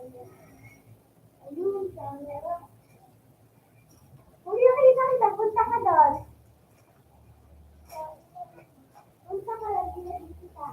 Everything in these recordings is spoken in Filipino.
Ayun, camera. Kung nakita kita, punta ka doon. Punta ka lang, ginagin kita.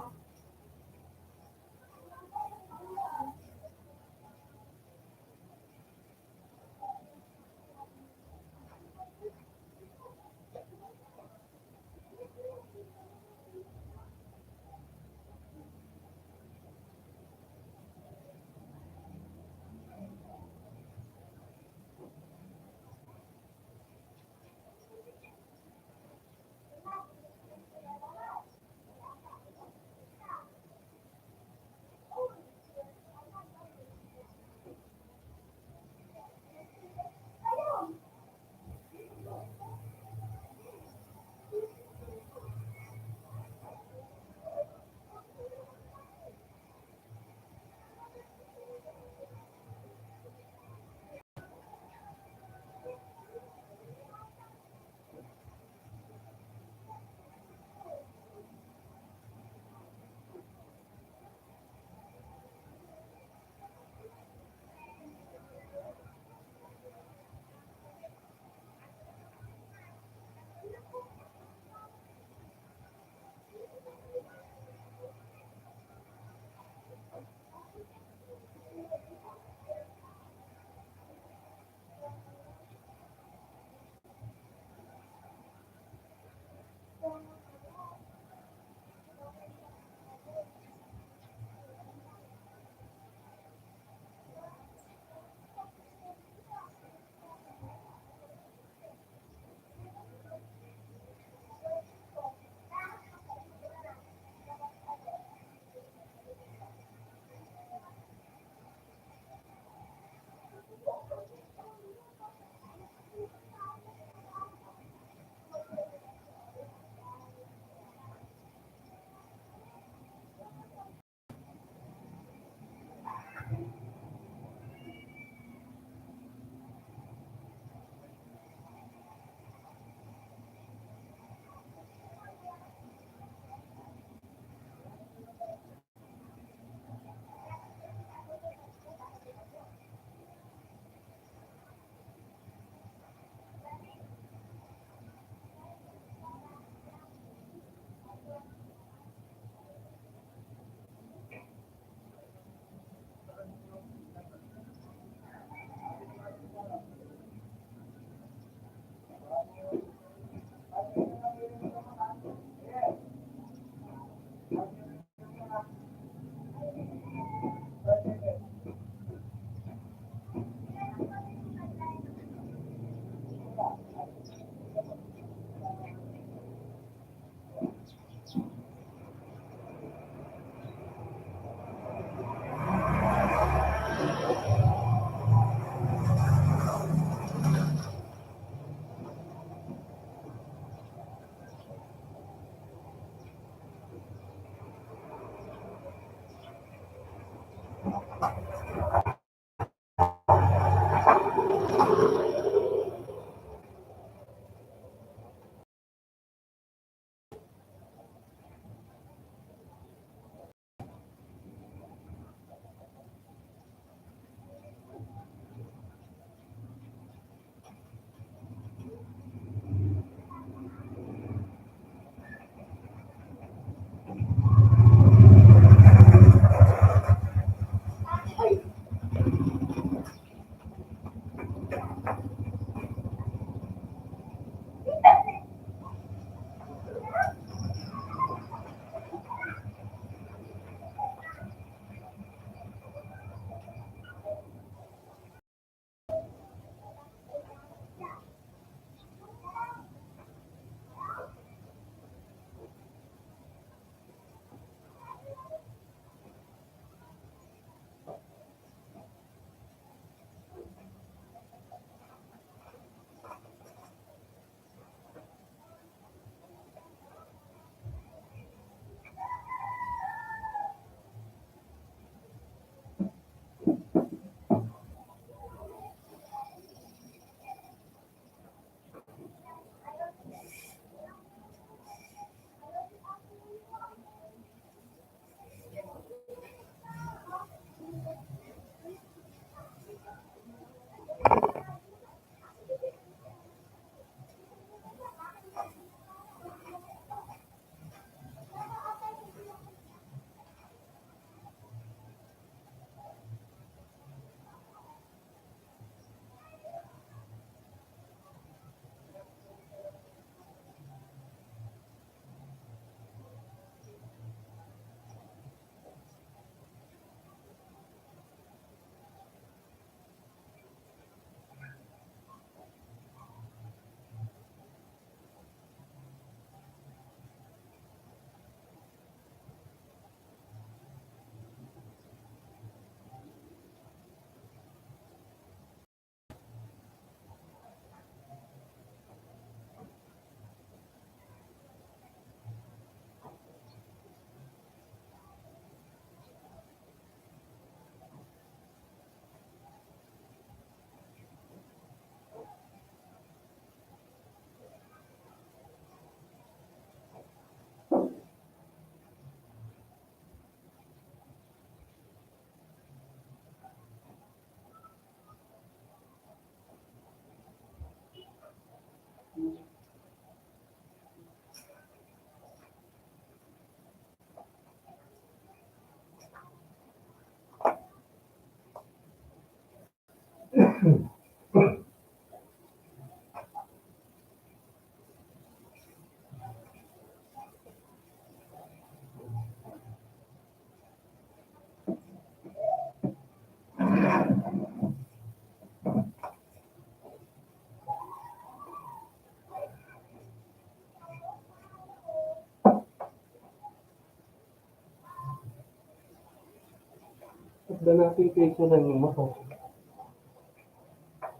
Pagda natin kayo lang yung mako.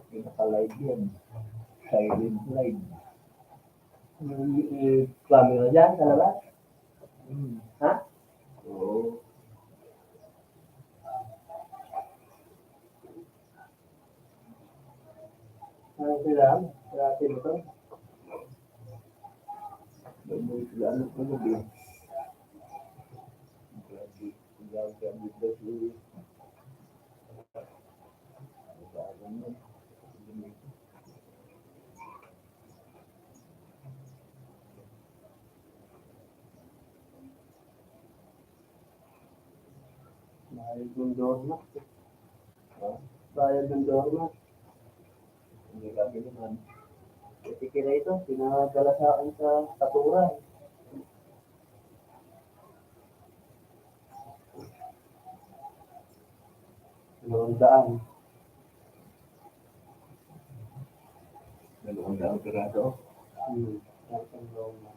Pinaka-live yan. Silent live. May camera dyan sa labas. Ha? Oo. Ano sila? Sa atin ito? May sila ano pa nabi. Grabe daw si Bagan mo. Bayad ng dorma. Ha? Bayad ng dorma. Hindi kami naman. Kasi kira ito, pinadala sa akin sa Katura. Daan. Dalawang daang pirado. Isang dorma.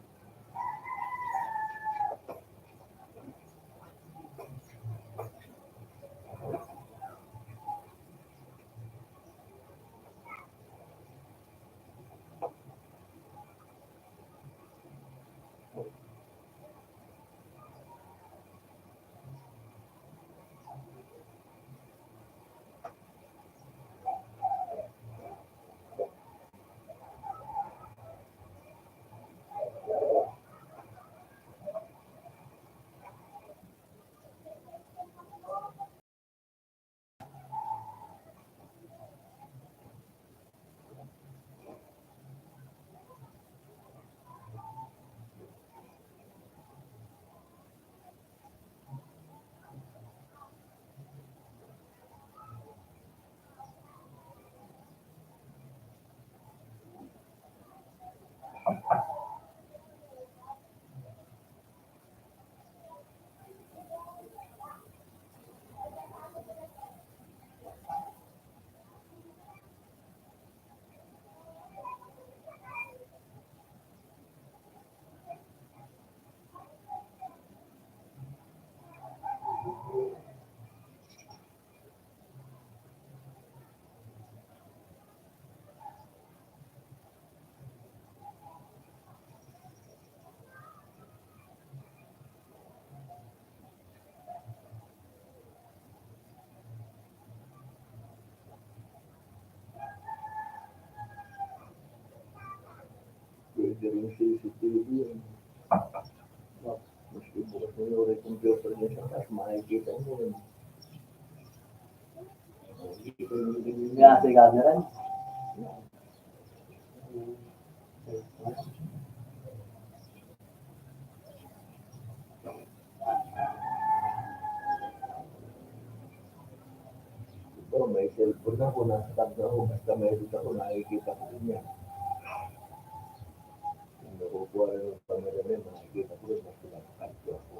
Pwede rin CCTV yan. Mas bukas mo yung computer niya sa taas, makikita mo yun. Makikita mo din Kaya sa camera. ito, may cellphone ako, nasa tab na ako, basta mayroon ako, nakikita ko din yan. Kung nakukuha rin ng camera rin, nakikita ko rin, mas nakakadyo ako.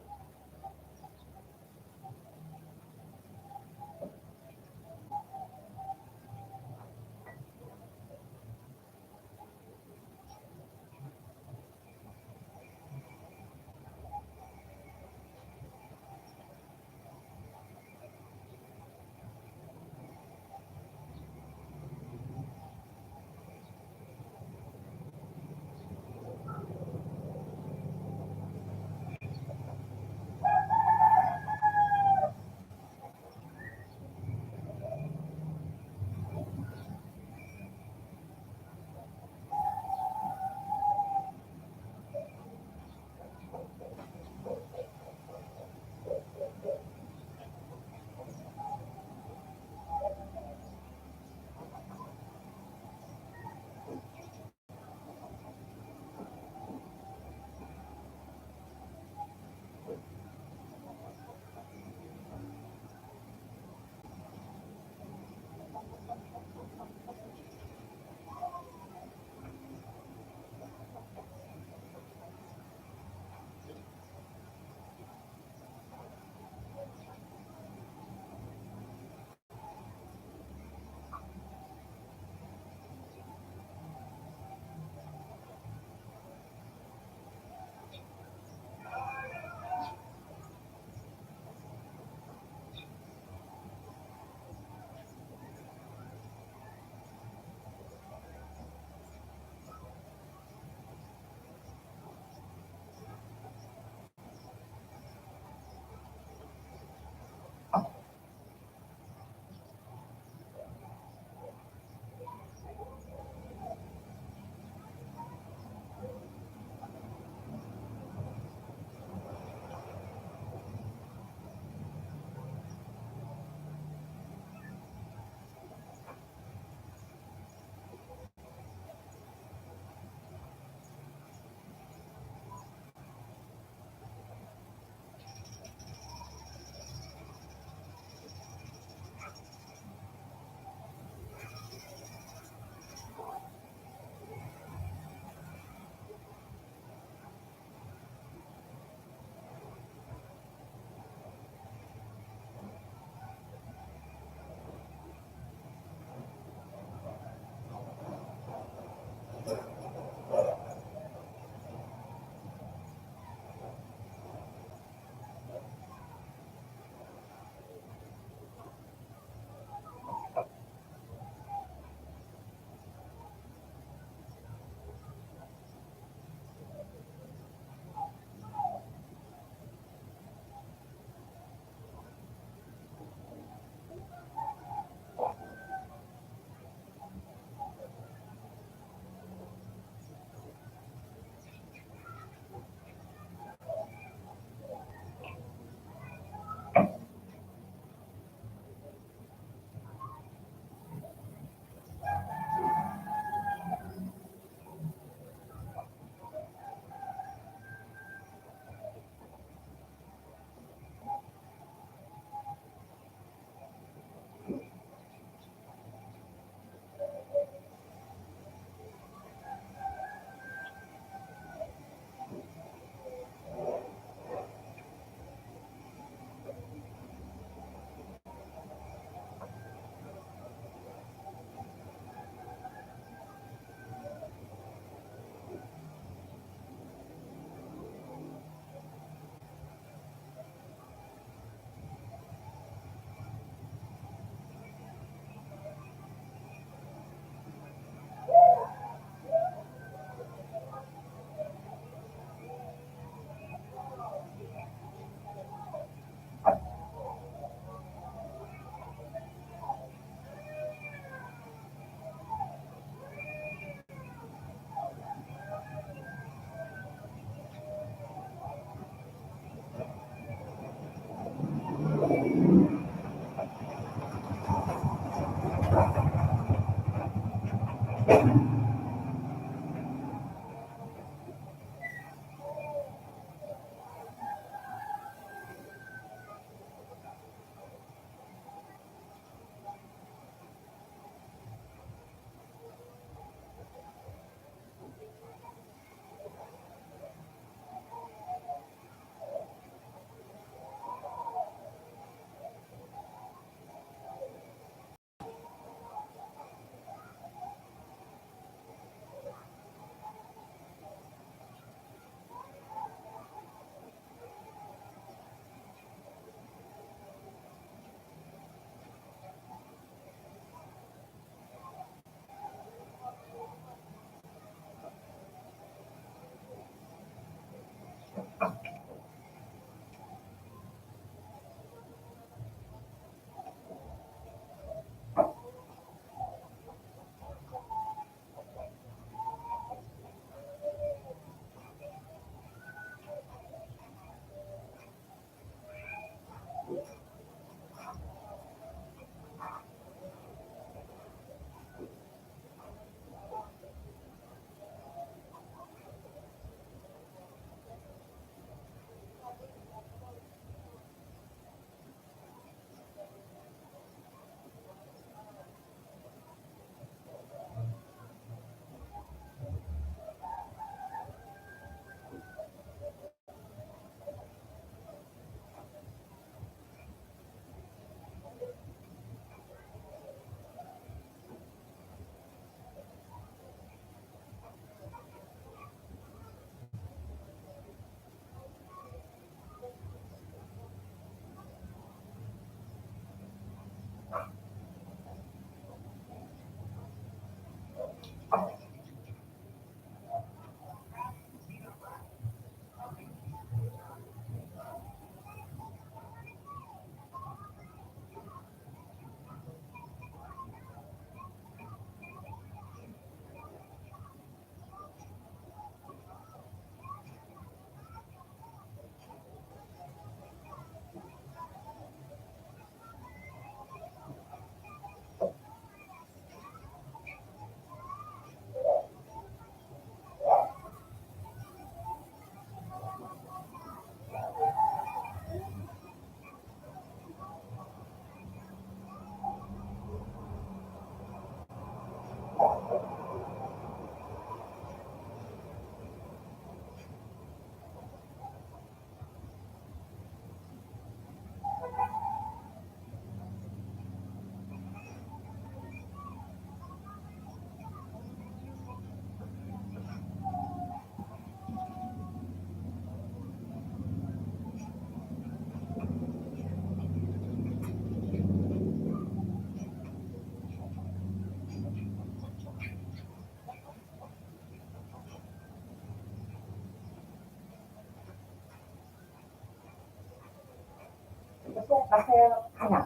Kasi, anak,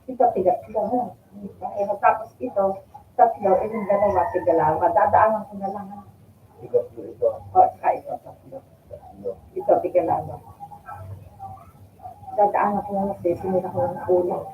ito, tiga, mo. Tapos ito, tatlo, yung dalawa, tigalawa. Dadaanan ko na lang. Tigatlo ito. O, saka ito, tatlo. Ito, tigalawa. Dadaanan ko na lang, sinira ko ng ulang.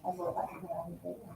Ano, at marami kayo.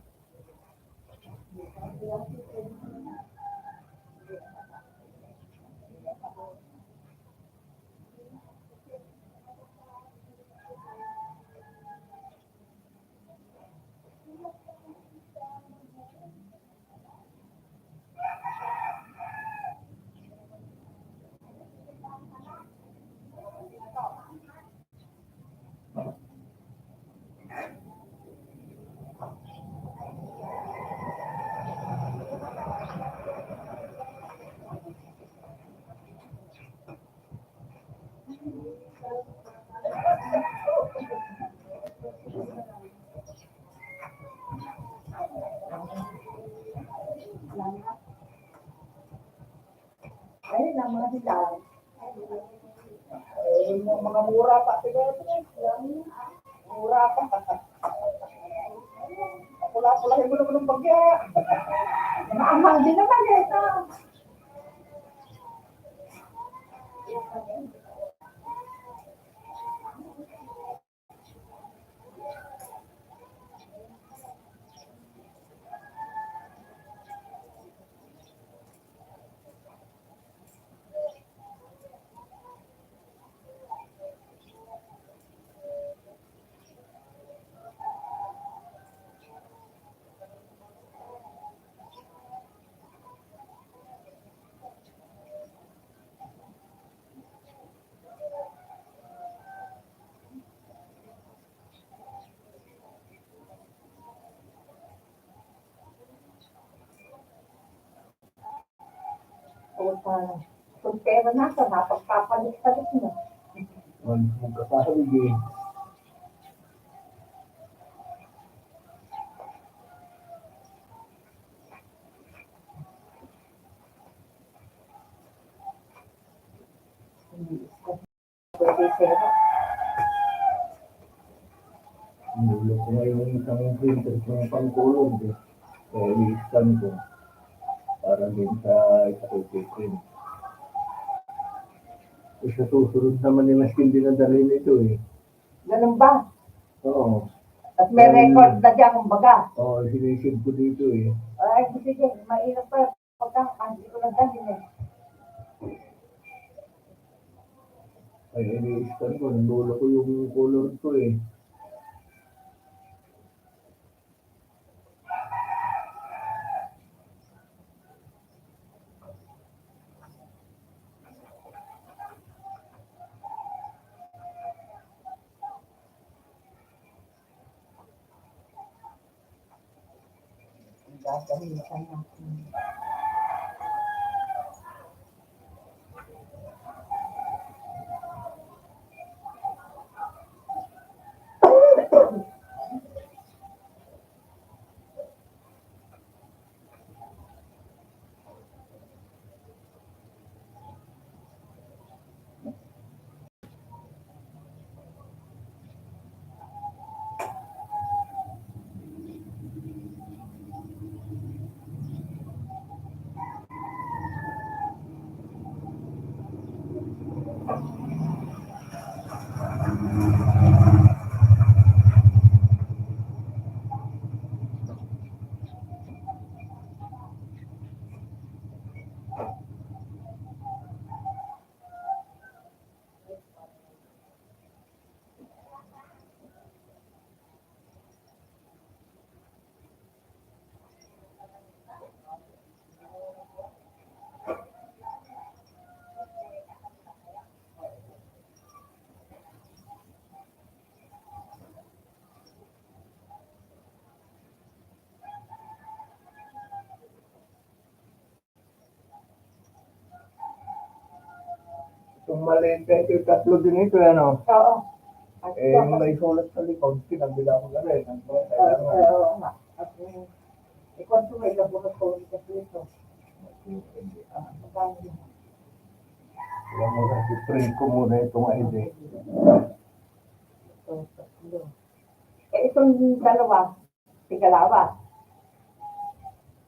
Ayun lang mga hilaw. Yung mga mura pa, tigay ito. Mura pa. Pula-pulahin mo naman ng bagya. Maamang din naman ito. Kung pera nasa, napagpapalit-palit mo. Magkasahig eh. Pwede zero. Nulo ko nga yung isang printer ko ng pangkulog eh. Kaya i-scan ko. Para din sa print. Sa susunod naman nila skin dinadali nito eh. Ganun ba? Oo. At may record na dyan, kumbaga. Oo, sinisave ko dito eh. Ay, sige, mainam pa. Pagka, hindi ko lang dahil eh. Ay, ini-scan ko. Nulo ko yung color ko eh. Gagamitan natin. Itong maliit na ito, tatlo din ito, ano? Oo. At Eh, yung may sulat sa likod, pinabila ko na rin. Ang kailangan. oo nga. At ikaw ito may laboratory kasi ito. Magkano yun? Kaya mo kasi print ko muna itong ID. Ito, tatlo. Eh, itong dalawa, tigalawa.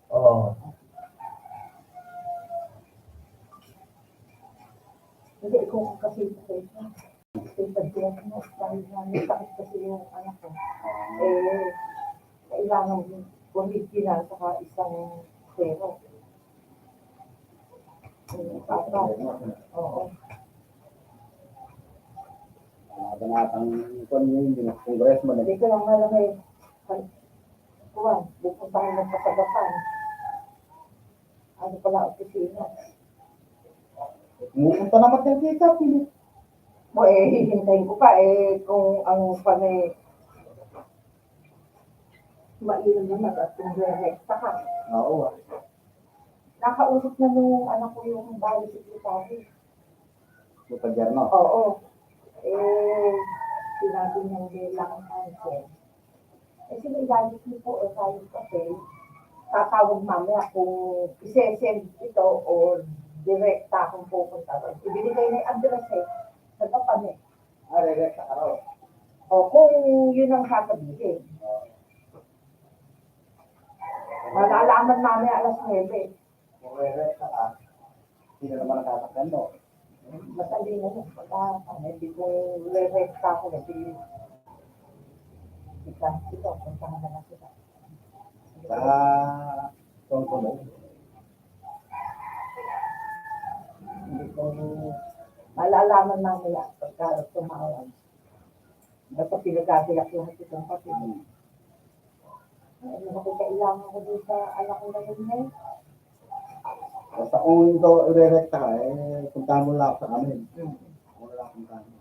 Oo. Hindi, kung kasi ito. Kasi pagdiyan mo, dahil sakit kasi yung anak ko. Eh, kailangan original saka isang zero. Oo. Naganatang kung yun, yung congressman Hindi ko lang alam eh. Kuwan, pupuntahan ng kasagapan. Ano pala opisina? Pumunta naman tayo dito, Philip. Mo hihintayin ko pa kung ang panay mainam naman at kung direkta ka. Oo. Nakausap na nung anak ko yung bali secretary. Sa Jarno. Oo. Sinabi niya hindi lang cancel. Sige, ilalit niyo po tayo kasi tatawag mamaya kung isesend ito o direkta kung pupunta. Ibinigay na yung address sa kapan Direkta ka raw. O kung yun ang sasabihin. Malalaman mamaya alas 9. Kung direkta ka, sino naman nakasakyan mo? Madali na yun. Hindi ko re-rekta ko. Hindi ito. Puntahan na lang sila. Sa Tongkol. Hindi ko malalaman mamaya pagka tumawag. Basta pinagagayak lahat itong pati. Ano ko kailangan ko doon sa anak ko na yun Basta kung ito direkta ka, puntahan mo lang sa amin. Ako na lang puntahan mo.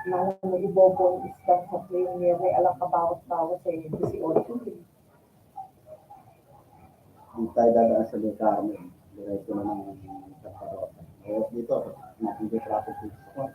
Mga nag-ibobong iskan sa premier, alam ka bawat-bawat 18. Hindi tayo dadaan sa Del Carmen. Diretso na ng Santa Rosa. O dito, hindi traffic dito.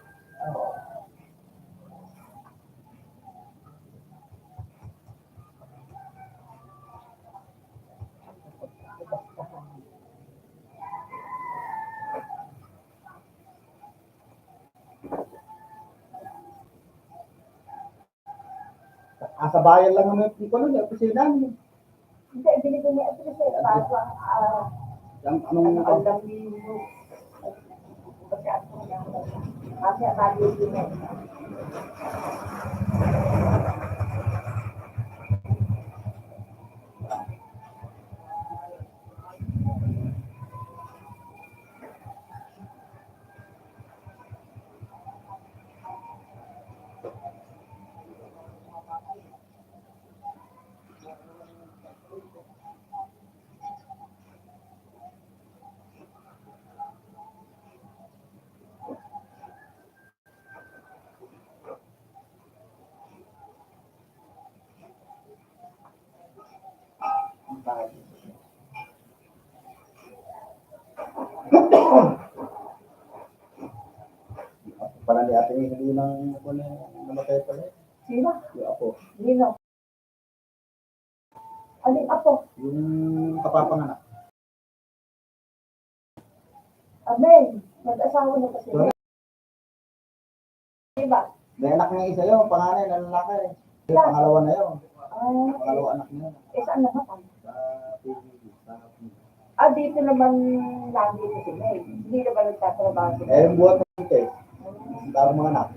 Sa bayan lang naman yung ano, yung opisina niyo. Hindi, binigay niya ito kasi Anong alam niyo. Kasi ako na kasi tayo din pala ni Ate hindi nang namatay pala. Sino? Yung apo. Nino. Aling apo? Yung kapapanganak. Amen. Mag-asawa na kasi. Diba? May anak niya isa yun, panganay na lalaki. Yung pangalawa na yun. Pangalawa anak niya. Saan naman? Sa PBB. Dito naman lagi ko si May. Hindi na ba nagtatrabaho si May? Yung buhat ng ite. Darang mga anak.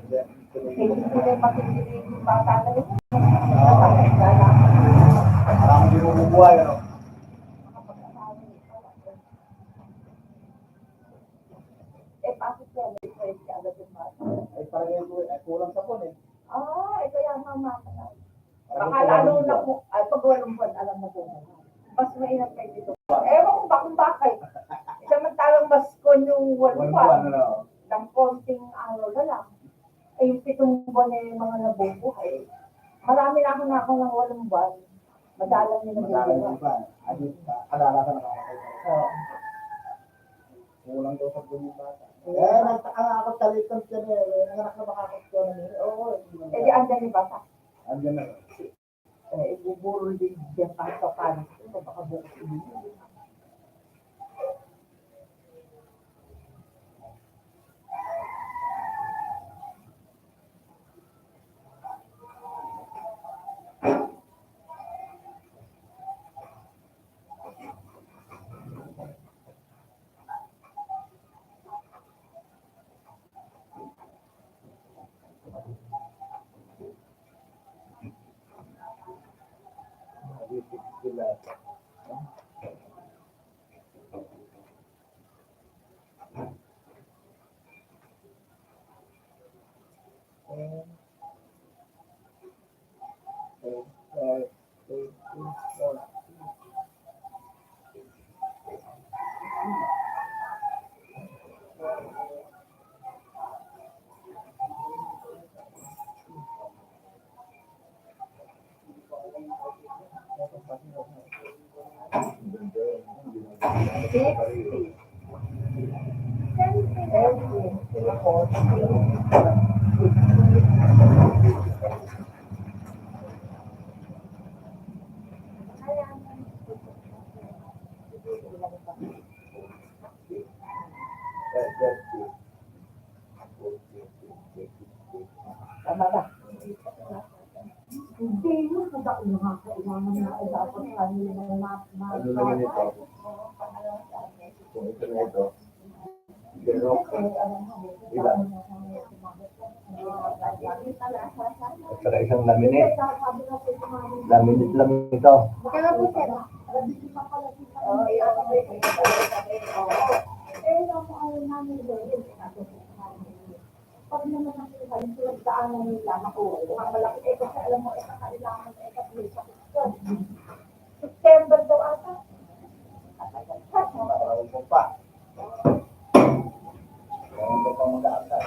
Hindi na makikinig yung bata na rin. Parang hindi mo bubuhay, ano? Bakit yan? May pwede ka agad yung bata. Ay, parang yun, kulang sa pon eh. Kaya mama ka na. Baka lalo na po, pag walang buwan, alam na po. Mas mainam kayo dito. Ewan ko ba kung bakit. Samantalang mas kon yung walang buwan. Ng konting araw na lang. Yung 7 buwan yung mga nabubuhay. Marami na ako ng walang buwan. Madalang nila Madalang pa. Kadala ka nakamatay pa. Kulang daw sa buwan yung bata. Nakakot talitan siya niya. Nanganak na makakot siya na niya. Oo. Di andyan yung bata. Andyan na. Ibuburol din dyan kahit sa paano. Baka bukas ibigay. 60. Siyempre, 70. Ako, halaman. tama ba? Hindi yun, kung ako nakakailangan na ay dapat kanina na Ano naman ito? Kung ito na ito, ganok, ilan? At saka isang laminate. Laminate lang ito. Kaya po, sir. Oh, Eh, ako ayaw namin doon. Pag naman ang pinagdaanan nila, naku, ang malaki, eh, kasi alam mo, kailangan, kasi September daw ata. Parang mo pa. Parang ito pang mag-aakal.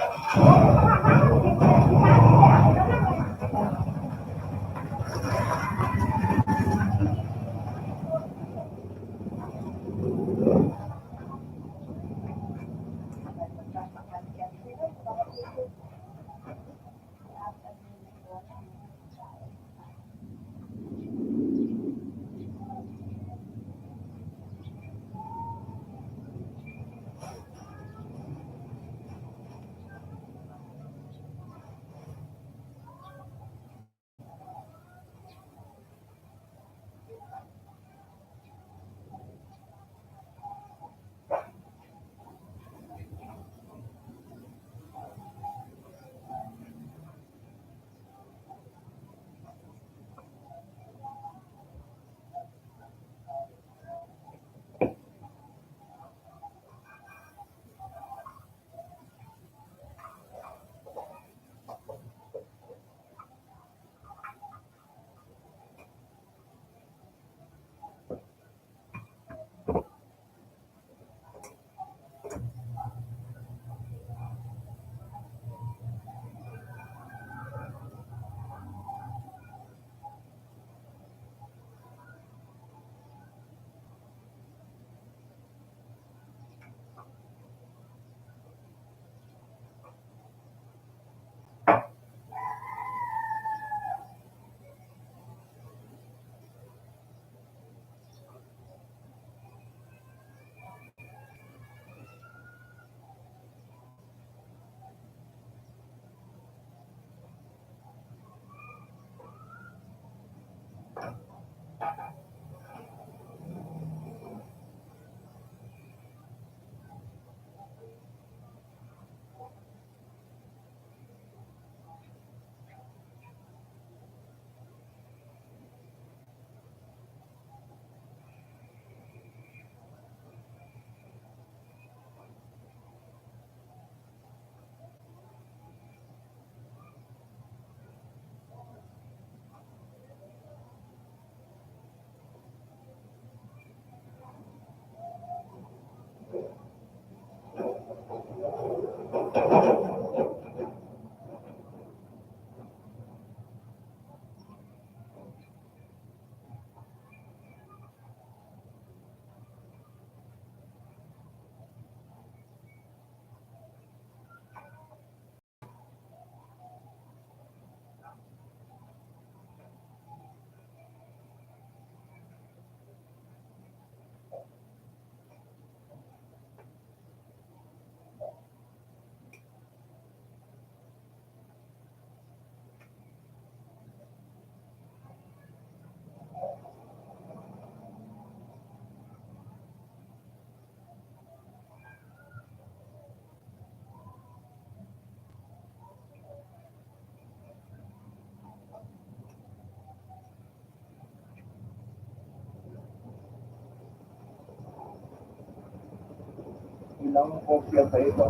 Ilang kopya sa ito.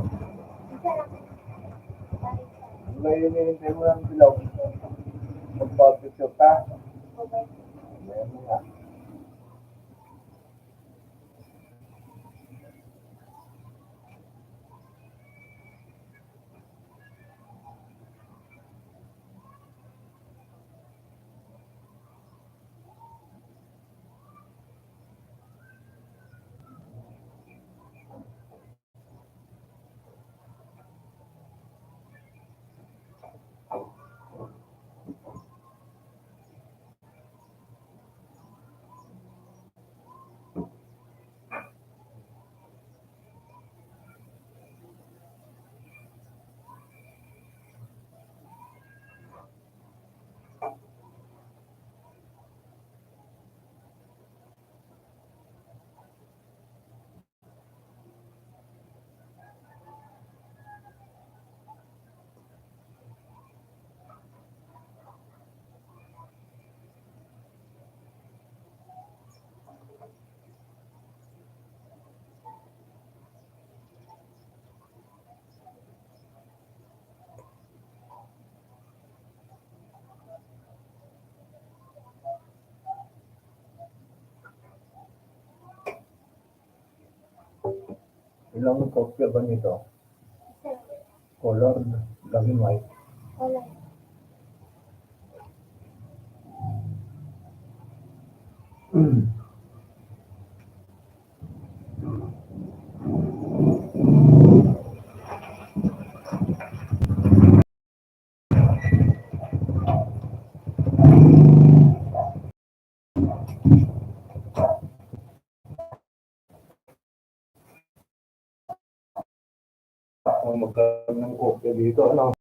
Ngayon hinihintay mo ng bilog. Magpapicture ka. Ayan mo nga. Ilang kopya ba nito? Sir, Color, laging white. wala. Kung magkaroon ng kopya dito, ano?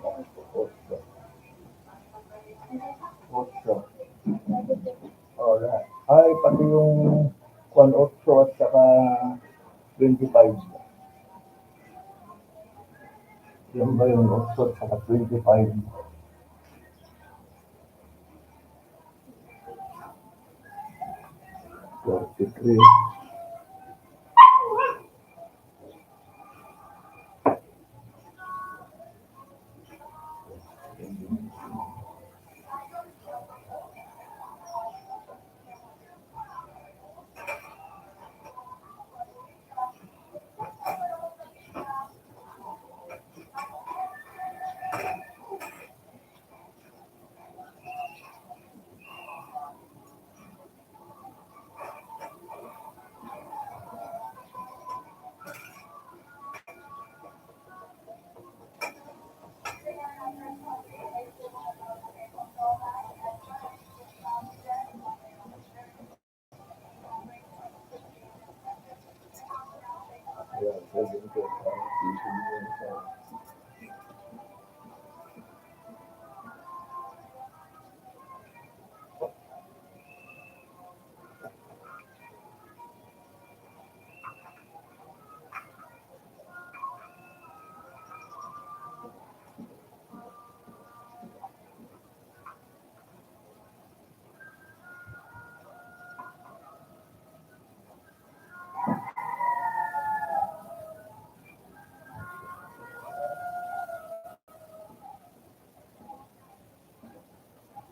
Otso. Otso. Oh, lahat. Ay, pati yung 1 otso at saka 25. Yan ba yung otso at saka 25? 33. Ayan, 70.